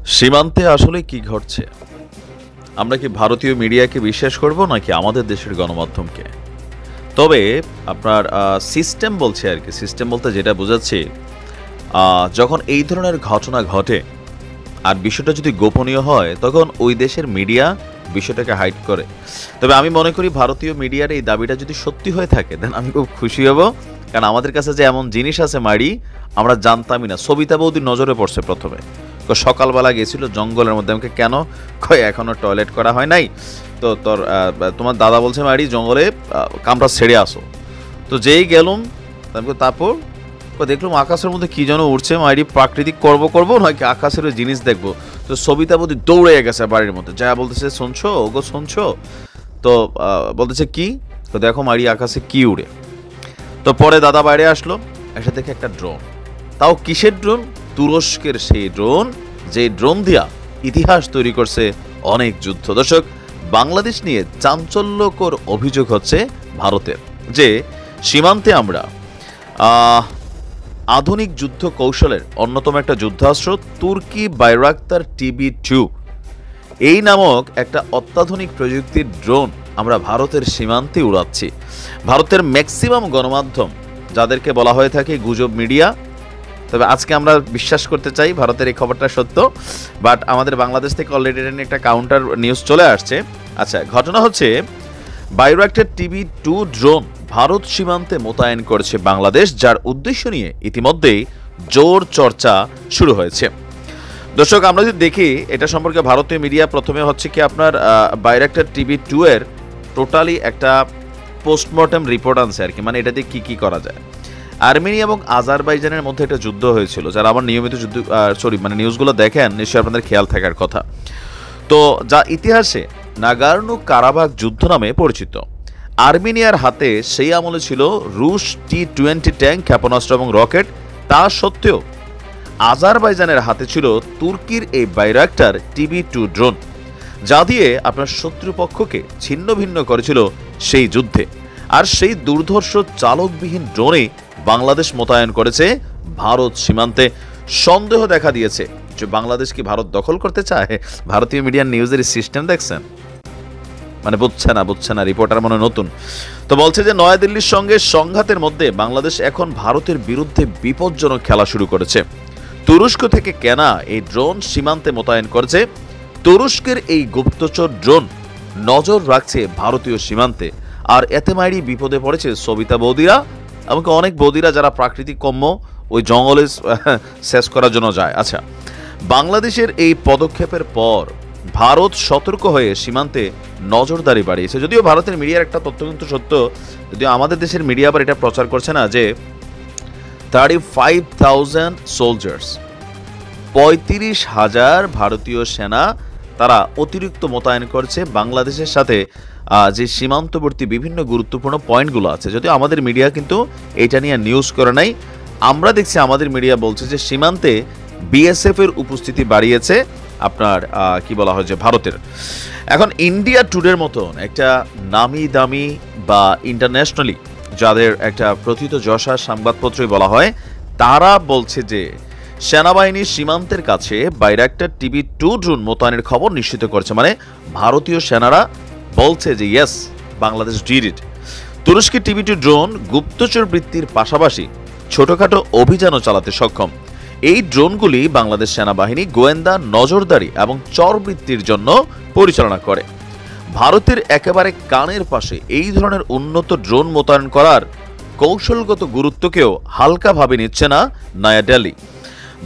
সীমান্তে আসলে কি ঘটছে? আমরা কি ভারতীয় মিডিয়াকে বিশ্বাস করব নাকি আমাদের দেশের গণমাধ্যমকে? তবে আপনার সিস্টেম বলছে আরকি। সিস্টেম বলতে যেটা বোঝাচ্ছি, যখন এই ধরনের ঘটনা ঘটে আর বিষয়টা যদি গোপনীয় হয়, তখন ওই দেশের মিডিয়া বিষয়টাকে হাইড করে। তবে আমি মনে করি ভারতীয় মিডিয়ার এই দাবিটা যদি সত্যি হয়ে থাকে, দেন আমি খুব খুশি হব। কারণ আমাদের কাছে যে এমন জিনিস আছে মারি, আমরা জানতামই না। সবিতা বৌদির নজরে পড়ছে ১ম এ। সকালবেলা গেছিল জঙ্গলের মধ্যে। আমাকে কেন? কয় এখনো টয়লেট করা হয় নাই। তো তোমার দাদা বলছে মারি জঙ্গলে কামড়া ছেড়ে আসো। তো যেই গেলুম, তারপর দেখলাম আকাশের মধ্যে কি যেন উঠছে। মাইরি প্রাকৃতিক করব নাকি আকাশের ওই জিনিস দেখবো। তো সবিতা বৌদি দৌড়ে গেছে বাড়ির মধ্যে, যা বলতেছে শুনছো ওগো শুনছো? তো বলতেছে কি? তো দেখো মারি আকাশে কি উড়ে। তো পরে দাদা বাইরে আসলো, এসে দেখে একটা ড্রোন। তাও কিসের ড্রোন? তুরস্কের সেই ড্রোন, যে ড্রোন দিয়া ইতিহাস তৈরি করছে অনেক যুদ্ধ। দর্শক, বাংলাদেশ নিয়ে চাঞ্চল্যকর অভিযোগ হচ্ছে ভারতের, যে সীমান্তে আমরা আধুনিক যুদ্ধ কৌশলের অন্যতম একটা যুদ্ধাস্ত্র তুর্কি বাইরাক্তার TB2 এই নামক একটা অত্যাধুনিক প্রযুক্তির ড্রোন আমরা ভারতের সীমান্তে উড়াচ্ছি। ভারতের ম্যাক্সিমাম গণমাধ্যম, যাদেরকে বলা হয়ে থাকে গুজব মিডিয়া, তবে আজকে আমরা বিশ্বাস করতে চাই ভারতের এই খবরটা সত্য, বাট আমাদের বাংলাদেশ থেকে অলরেডি একটা কাউন্টার নিউজ চলে আসছে। আচ্ছা, ঘটনা হচ্ছে বাইরাক্টার TB2 ড্রোন ভারত সীমান্তে মোতায়েন করেছে বাংলাদেশ, যার উদ্দেশ্য নিয়ে ইতিমধ্যেই জোর চর্চা শুরু হয়েছে। দর্শক, আমরা যদি দেখি এটা সম্পর্কে ভারতীয় মিডিয়া প্রথমে হচ্ছে কি আপনার বাইরাক্টার TB2 এর টোটালি একটা পোস্টমর্টেম রিপোর্ট আনছে আর কি, মানে এটা দিয়ে কি করা যায়। আর্মেনিয়া এবং আজারবাইজানের মধ্যে একটা যুদ্ধ হয়েছিল, যারা আমার নিয়মিত নিউজগুলো দেখেন নিশ্চয়ই আপনাদের খেয়াল থাকার কথা। তো যা ইতিহাসে নাগার্নো কারাবাখ যুদ্ধ নামে পরিচিত। আর্মেনিয়ার হাতে সেই আমলে ছিল রুশ T-20 ট্যাঙ্ক, ক্ষেপণাস্ত্র এবং রকেট। তা সত্ত্বেও আজারবাইজানের হাতে ছিল তুর্কির এই বাইরাক্টার TB2 ড্রোন, যা দিয়ে আপনার শত্রুপক্ষকে ছিন্ন ভিন্ন করেছিল সেই যুদ্ধে। আর সেই দুর্ধর্ষ চালকবিহীন ড্রোনে বাংলাদেশ মোতায়েন করেছে ভারত সীমান্তে। সন্দেহ দেখা দিয়েছে যে বাংলাদেশ কি ভারত দখল করতে চায়? ভারতীয় মিডিয়ার নিউজের সিস্টেম দেখছেন, মানে বুঝছে না রিপোর্টার মনে নতুন। তো বলছে যে নয়াদিল্লির সঙ্গে সংঘাতের মধ্যে বাংলাদেশ এখন ভারতের বিরুদ্ধে বিপজ্জনক খেলা শুরু করেছে। তুরস্ক থেকে কেনা এই ড্রোন সীমান্তে মোতায়েন করেছে। তুরস্কের এই গুপ্তচর ড্রোন নজর রাখছে ভারতীয় সীমান্তে। আর এতে মাইরি বিপদে পড়েছে সবিতা বৌদিরা, এমনকি অনেক বৌদিরা যারা প্রাকৃতিক কম্য ওই জঙ্গলে শেষ করার জন্য যায়। আচ্ছা, বাংলাদেশের এই পদক্ষেপের পর ভারত সতর্ক হয়ে সীমান্তে নজরদারি বাড়িয়েছে। যদিও ভারতের মিডিয়ার একটা তথ্য কিন্তু সত্য, যদিও আমাদের দেশের মিডিয়া আবার এটা প্রচার করছে না, যে 35,000 সোলজার্স, 35,000 ভারতীয় সেনা তারা অতিরিক্ত মোতায়েন করছে বাংলাদেশের সাথে যে সীমান্তবর্তী বিভিন্ন গুরুত্বপূর্ণ পয়েন্টগুলো আছে। যদিও আমাদের মিডিয়া কিন্তু এটা নিয়ে নিউজ করে নাই। আমরা দেখছি আমাদের মিডিয়া বলছে যে সীমান্তে BSF এর উপস্থিতি বাড়িয়েছে আপনার কি বলা হয় যে ভারতের। এখন ইন্ডিয়া টুডের মতন একটা নামি দামি বা ইন্টারন্যাশনালি যাদের একটা প্রথিত যশা সংবাদপত্রই বলা হয়, তারা বলছে যে সেনাবাহিনী সীমান্তের কাছে বাইরাক্টার TB2 ড্রোন মোতায়েনের খবর নিশ্চিত করছে। মানে ভারতীয় সেনারা বলছে যে ইয়েস, বাংলাদেশ ডিড ইট। তুরস্কের TB2 ড্রোন গুপ্তচর বৃত্তির পাশাপাশি ছোটখাটো অভিযানও চালাতে সক্ষম। এই ড্রোনগুলি বাংলাদেশ সেনাবাহিনী গোয়েন্দা, নজরদারি এবং চরবৃত্তির জন্য পরিচালনা করে। ভারতের একেবারে কানের পাশে এই ধরনের উন্নত ড্রোন মোতায়েন করার কৌশলগত গুরুত্বকেও হালকাভাবে নিচ্ছে না নয়াদিল্লি।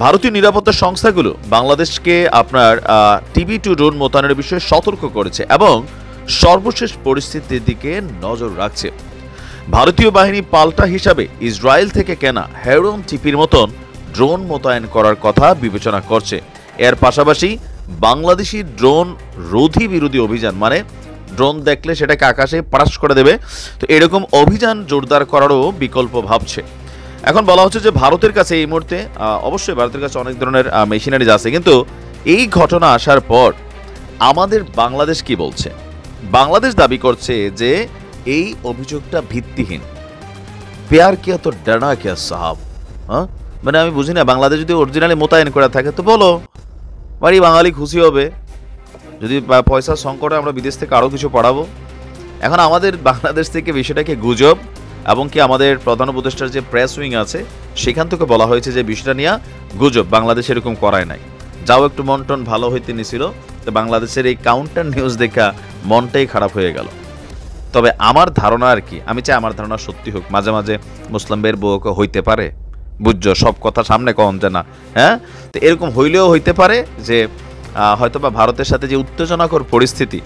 ভারতীয় নিরাপত্তা সংস্থাগুলো বাংলাদেশকে আপনার TB2 ড্রোন মোতায়েনের বিষয়ে সতর্ক করেছে এবং সর্বশেষ পরিস্থিতির দিকে নজর রাখছে। ভারতীয় বাহিনী পাল্টা হিসাবে ইসরায়েল থেকে কেনা হেরন টিপির মতন ড্রোন মোতায়েন করার কথা বিবেচনা করছে। এর পাশাপাশি বাংলাদেশি ড্রোন রোধী বিরোধী অভিযান, মানে ড্রোন দেখলে সেটাকে আকাশে পারাস করে দেবে, তো এরকম অভিযান জোরদার করারও বিকল্প ভাবছে। এখন বলা হচ্ছে যে ভারতের কাছে এই মুহূর্তে অবশ্যই ভারতের কাছে অনেক ধরনের মেশিনারিজ আছে, কিন্তু এই ঘটনা আসার পর আমাদের বাংলাদেশ কি বলছে? বাংলাদেশ দাবি করছে যে এই অভিযোগটা ভিত্তিহীন। প্যার কিয়া তো ডানা কিয়া সাহাব, হ্যাঁ, মানে আমি বুঝি না, বাংলাদেশ যদি অরিজিনালি মোতায়েন করা থাকে তো বলো, বাড়ি বাঙালি খুশি হবে যদি পয়সার সংকটে আমরা বিদেশ থেকে আরও কিছু পড়াবো। এখন আমাদের বাংলাদেশ থেকে বিষয়টাকে গুজব এবং কি আমাদের প্রধান উপদেষ্টার যে প্রেস উইং আছে সেখান থেকে বলা হয়েছে যে বিষয়টা নিয়ে গুজব, বাংলাদেশ এরকম করায় নাই। যাও একটু মন টন ভালো হইতে নিছিল, তো বাংলাদেশের এই কাউন্টার নিউজ দেখা মনটাই খারাপ হয়ে গেল। তবে আমার ধারণা আর কি, আমি চাই আমার ধারণা সত্যি হোক, মাঝে মাঝে মুসলিম ভাইয়ের বউকে হইতে পারে, বুঝছো, সব কথা সামনে কম যে না, হ্যাঁ, তো এরকম হইলেও হইতে পারে যে হয়তোবা ভারতের সাথে যে উত্তেজনাকর পরিস্থিতি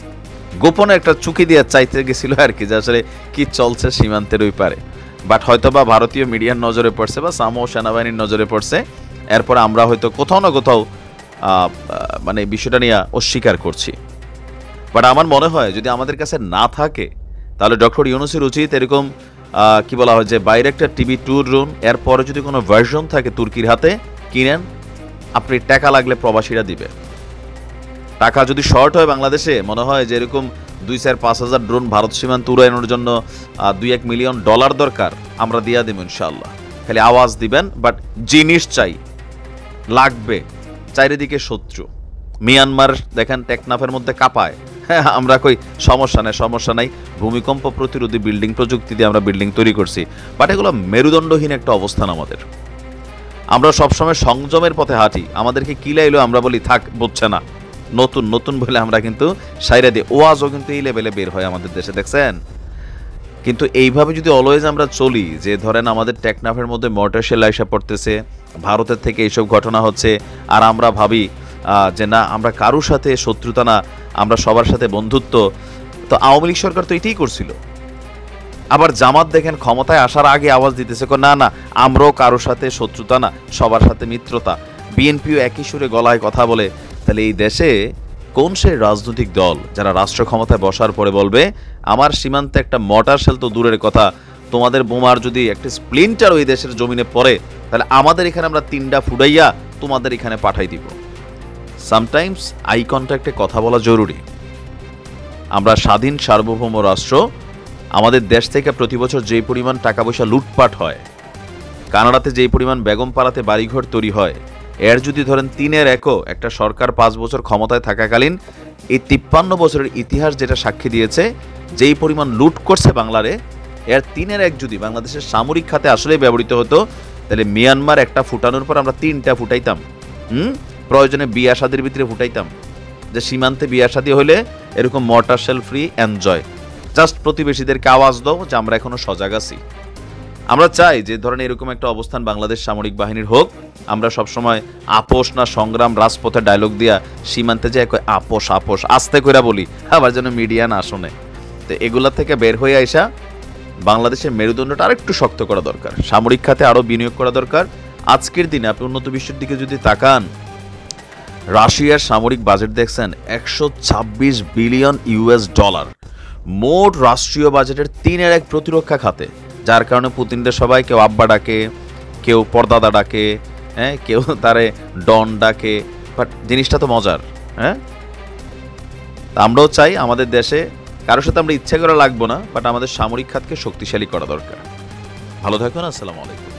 গোপনে একটা চুকি দিয়ে চাইতে গেছিল আর কি, যে আসলে কি চলছে সীমান্তের ওই পারে, বাট হয়তোবা ভারতীয় মিডিয়ার নজরে পড়ছে বা সামো সেনাবাহিনীর নজরে পড়ছে, এরপর আমরা হয়তো কোথাও না কোথাও মানে বিষয়টা নিয়ে অস্বীকার করছি। বাট আমার মনে হয় যদি আমাদের কাছে না থাকে তাহলে ডক্টর ইউনূসের উচিত এরকম কি বলা হয় যে বাইরে একটা টিভি ট্যুর রুন, এরপরে যদি কোনো ভার্সন থাকে তুর্কির হাতে কিনেন, আপনি টাকা লাগলে প্রবাসীরা দিবে। টাকা যদি শর্ট হয় বাংলাদেশে, মনে হয় যে এরকম 2-4-5 হাজার ড্রোন ভারত সীমান্ত উড়ানোর জন্য $2-1 মিলিয়ন দরকার, আমরা দিয়া দেব ইনশাআল্লাহ। খালি আওয়াজ দিবেন, বাট জিনিস চাই, লাগবে। চারিদিকে শত্রু, মিয়ানমার দেখেন টেকনাফের মধ্যে কাঁপায়, হ্যাঁ আমরা কই সমস্যা নাই, ভূমিকম্প প্রতিরোধী বিল্ডিং প্রযুক্তি দিয়ে আমরা বিল্ডিং তৈরি করছি, বাট এগুলো মেরুদণ্ডহীন একটা অবস্থান আমাদের। আমরা সবসময় সংযমের পথে হাঁটি, আমাদেরকে কি লাইলো আমরা বলি থাক, বুঝছে না, নতুন বলে আমরা কিন্তু সাইরা দিই। ওয়াজও কিন্তু এই লেভেলে বের হয় আমাদের দেশে, দেখছেন। কিন্তু এইভাবে যদি অলওয়েজ আমরা চলি, যে ধরেন আমাদের টেকনাফের মধ্যে মর্টার শেল আইসা পড়তেছে, ভারতের থেকে এইসব ঘটনা হচ্ছে, আর আমরা ভাবি যে না আমরা কারোর সাথে শত্রুতা না, আমরা সবার সাথে বন্ধুত্ব। তো আওয়ামী লীগ সরকার তো এটাই করছিল। আবার জামাত দেখেন ক্ষমতায় আসার আগে আওয়াজ দিতেছে না না আমরাও কারোর সাথে শত্রুতা না, সবার সাথে মিত্রতা। বিএনপিও একই সুরে গলায় কথা বলে। তাহলে এই দেশে কোন সেই রাজনৈতিক দল যারা রাষ্ট্র ক্ষমতায় বসার পরে বলবে আমার সীমান্তে একটা মর্টার শেল তো দূরের কথা, তোমাদের বোমার যদি একটা স্প্লিন্টার ওই দেশের জমিনে পড়ে তাহলে আমাদের এখানে আমরা 3টা ফুটাইয়া তোমাদের এখানে পাঠাই দিব। সামটাইমস আই কন্ট্যাক্টে কথা বলা জরুরি। আমরা স্বাধীন সার্বভৌম রাষ্ট্র, আমাদের দেশ থেকে প্রতি বছর যেই পরিমাণ টাকা পয়সা লুটপাট হয়, কানাডাতে যেই পরিমাণ বেগম পাড়াতে বাড়িঘর তৈরি হয়, এর যদি ধরেন 3/1 একটা সরকার 5 বছর ক্ষমতায় থাকাকালীন এই 53 বছরের ইতিহাস যেটা সাক্ষী দিয়েছে, যেই পরিমাণ লুট করছে বাংলারে, এর 3/1 যদি বাংলাদেশের সামরিক খাতে আসলে ব্যবহৃত হতো তাহলে মিয়ানমার একটা ফুটানোর পর আমরা 3টা ফুটাইতাম। প্রয়োজনে বিয়া শাদির ভিতরে ফুটাইতাম, যে সীমান্তে বিয়া শাদী হলে এরকম mortar shell free enjoy. Just প্রতিবেশীদেরকে আওয়াজ দাও যে আমরা এখনো সজাগ আছি। আমরা চাই যে ধরেন এরকম একটা অবস্থান বাংলাদেশ সামরিক বাহিনীর হোক। আমরা সবসময় আপোষ না সংগ্রাম রাজপথে ডায়লগ দিয়া সীমান্তে যে আপোষ আস্তে করে বলি, আবার যেন মিডিয়া না শোনে। তো এগুলা থেকে বের হয়ে আইসা বাংলাদেশের মেরুদণ্ডটা আরেকটু শক্ত করা দরকার, সামরিক খাতে আরো বিনিয়োগ করা দরকার। আজকের দিনে আপনি উন্নত বিশ্বের দিকে যদি তাকান, রাশিয়ার সামরিক বাজেট দেখছেন $126 বিলিয়ন, মোট রাষ্ট্রীয় বাজেটের 3/1 প্রতিরক্ষা খাতে। যার কারণে পুতিনদের সবাই কেউ আব্বা ডাকে, কেউ পর্দাদা ডাকে, হ্যাঁ, কেউ তারে ডন ডাকে। বাট জিনিসটা তো মজার, হ্যাঁ। আমরাও চাই আমাদের দেশে কারোর সাথে আমরা ইচ্ছা করে লাগবো না, বাট আমাদের সামরিক খাতকে শক্তিশালী করা দরকার। ভালো থাকুন, আসসালামু আলাইকুম।